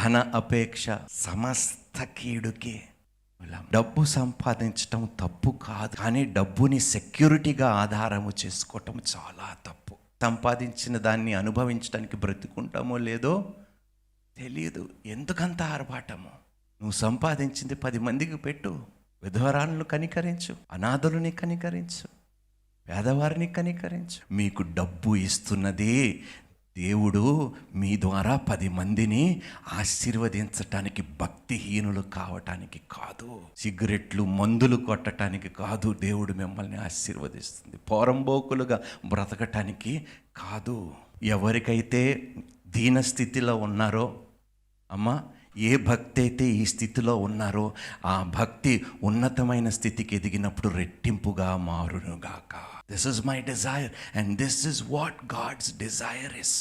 ధన అపేక్ష సమస్త కీడుకే. డబ్బు సంపాదించటం తప్పు కాదు, కానీ డబ్బుని సెక్యూరిటీగా ఆధారము చేసుకోవటం చాలా తప్పు. సంపాదించిన దాన్ని అనుభవించడానికి బ్రతుకుంటామో లేదో తెలియదు. ఎందుకంత ఆర్భాటము? నువ్వు సంపాదించింది 10 మందికి పెట్టు. విధవరాలను కనికరించు, అనాథులని కనికరించు, పేదవారిని కనికరించు. మీకు డబ్బు ఇస్తున్నది దేవుడు మీ ద్వారా 10 మందిని ఆశీర్వదించటానికి, భక్తిహీనులు కావటానికి కాదు, సిగరెట్లు మందులు కొట్టడానికి కాదు. దేవుడు మిమ్మల్ని ఆశీర్వదిస్తుంది పోరంబోకులుగా బ్రతకటానికి కాదు. ఎవరికైతే దీన స్థితిలో ఉన్నారో, అమ్మా, ఏ భక్తి అయితే ఈ స్థితిలో ఉన్నారో ఆ భక్తి ఉన్నతమైన స్థితికి ఎదిగినప్పుడు రెట్టింపుగా మారునుగాక. This is my desire and this is what God's desire is.